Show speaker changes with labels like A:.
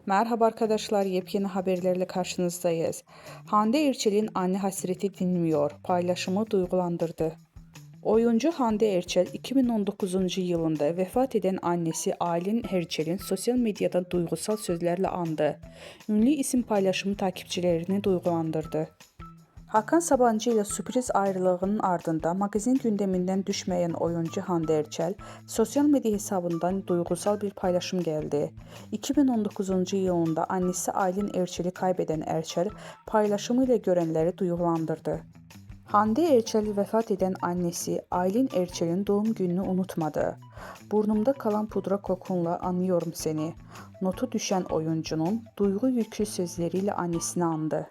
A: Merhaba arkadaşlar, yepyeni haberlerle karşınızdayız. Hande Erçel'in anne hasreti dinmiyor, paylaşımı duygulandırdı. Oyuncu Hande Erçel 2019 yılında vefat eden annesi Aylin Erçel'in sosyal medyada duygusal sözlerle andı. Ünlü isim paylaşımı takipçilerini duygulandırdı. Hakan Sabancı ile sürpriz ayrılığının ardından magazin gündeminden düşmeyen oyuncu Hande Erçel, sosyal medya hesabından duygusal bir paylaşım geldi. 2019 yılında annesi Aylin Erçel'i kaybeden Erçel, paylaşımıyla görenleri duygulandırdı. Hande Erçel vefat eden annesi Aylin Erçel'in doğum gününü unutmadı. Burnumda kalan pudra kokunla anıyorum seni. Notu düşen oyuncunun duygu yüklü sözleriyle annesini andı.